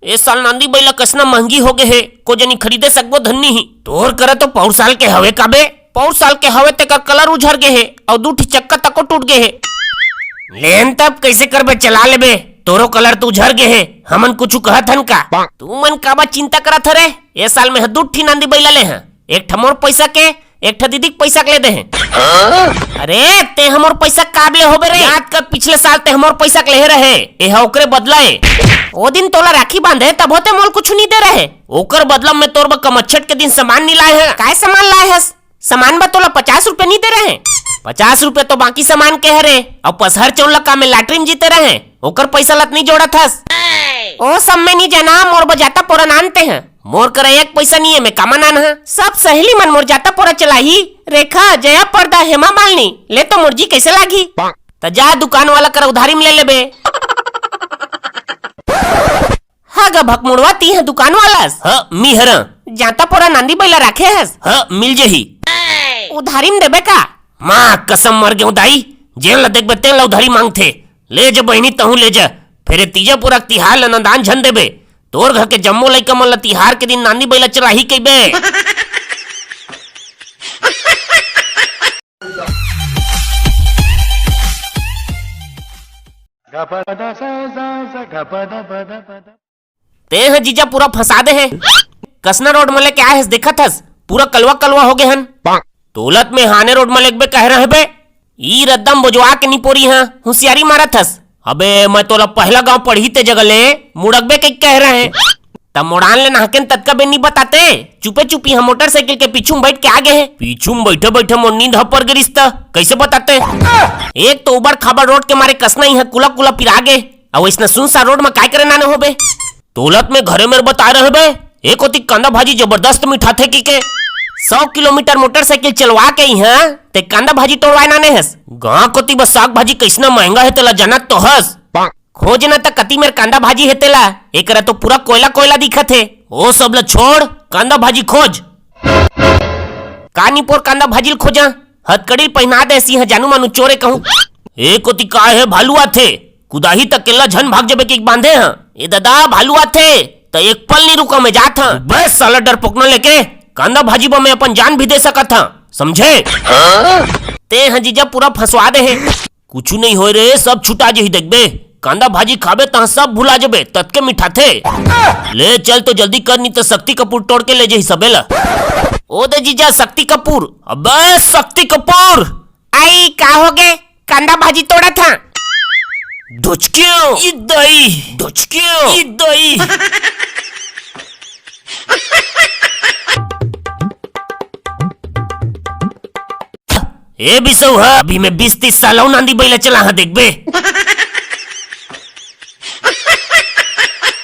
इस साल नांदी बैला कसना महंगी हो गए है, को जनी खरीदे सकबो धन्नी ही। तोर करे तो पौर साल के हवे काबे, पौर साल के हवे तेकर कलर उझर गए है और दूठी चक्का तको टूट गए है। लेन तब कैसे करबे, चला लेबे, तोरो कलर तो उझर गए है, हमन कुछ कहत हन का? तू मन काबा चिंता करत हरे? ए साल में दूठी नांदी बैला ले हैं, एक ठमोर पैसा के एक ठा दीदी पैसा के ले दे हैं। अरे ते हमर पैसा काबले होबे रे, याद कर पिछले साल ते हमर पैसा के ले रहे, ए ओकरे बदला है। ओ दिन तोला राखी बांधे तब होते मोल कुछ नहीं दे रहे, ओकर बदला में तोर कमच्छट के दिन सामान नहीं लाए हैं। काय सामान लाए हस? सामान बा तोला 50 रुपए नहीं दे रहे, 50 रुपए तो बाकी सामान के हरे, और पसहर चौन का में लैट्रिन जीते रहे, ओकर पैसा लत नहीं जोड़ा था। ओ सब में नहीं जाना, मोर बजाता पोरा नानते हैं, मोर करे एक पैसा नहीं है, मैं कामा नान है। सब सहेली मन मोर जाता पोरा चलाही, रेखा जया पर्दा हेमा मालनी ले तो मुर्जी कैसे लागी? तो जा दुकान वाला कर उधारी में ले लेबे। हाँ गा भकमुड़वाती है दुकान वाला। हाँ मी हर जाता पोरा नांदी बैला राखे हस। हाँ मिल जही, उधारी में देबे का? माँ कसम मर गए दाई, जेल ला देख बते ला उधारी मांगथे, ले जा बहनी तहू ले जा, फिर तीजा पूरा तिहार ला नंदान झन देबे, तोर घर के जम्मो लइका मन ला तिहार के दिन नांदी बैला चलाही कइबे। ते है जीजा पूरा फंसा दे है, कसना रोड में लेके आए हस, देखत हस पूरा कलवा कलवा हो गए हन। तोलत में हाने रोड में लेके कह रहे बे, ई रद्दम बुझवा के निपोरी हां होशियारी मारत हस। अबे मैं तोला पहला गांव पढ़ी ते जगह ले मुड़कबे के कह रहे हैं, तब मोड़ान ले नाहकेन तत्का बे नहीं बताते, चुपे चुपी हम मोटरसाइकिल के पीछू में बैठ के आ गए हैं। पीछू में बैठे बैठे मोर नींद हपर गिरिस त कैसे बताते? एक तो उबड़ खाबड़ रोड के मारे कसना ही है, कुला कुला पिरा गए, और इसने सुनसा रोड में काय करे नाने हो बे? तोलत में घरे मेरे बता रहे बे, एक होती कांदा भाजी जबरदस्त मीठा थे की के 100 किलोमीटर मोटरसाइकिल चलवा के ही हैं ते कांदा भाजी तोड़वाए नाने हस। गाँव कोती बस साग भाजी कैसना महंगा है तेला जानत तो हस, खोजना तक कती मेर कांदा भाजी है तेला, एक तो पूरा कोयला कोयला दिखत है। ओ सब ला छोड़, कांदा भाजी खोज। कानीपुर कांदा भाजी खोजा, हथकड़ी पहना दे सी जानू मानू चोरे कहूँ। एक होती का है भालुआ थे, कुदाही तक केला झन भाग जबे के बांधे हैं, ये दादा भालुआ थे तो एक पल नहीं रुका मैं जात हूँ, बस साला डर पोकना लेके कांदा भाजी में अपन जान भी दे सका था, समझे? ते हजीजा पूरा फंसवा दे है, कुछ नहीं हो रे, सब छुटा जी देखबे, कांदा भाजी खाबे तो सब भुला जबे, तत्के मीठा थे। ले चल तो जल्दी कर, नहीं तो शक्ति कपूर तोड़ के ले जाही सबेला। ओ दे जीजा शक्ति कपूर, अबे शक्ति कपूर आई का हो गए? कांदा भाजी तोड़ा था, धुचक्यों दई, धुचक्यों दई। ए बिसौ है, अभी मैं 20-30 साल नांदी बैला चला हाँ देखबे।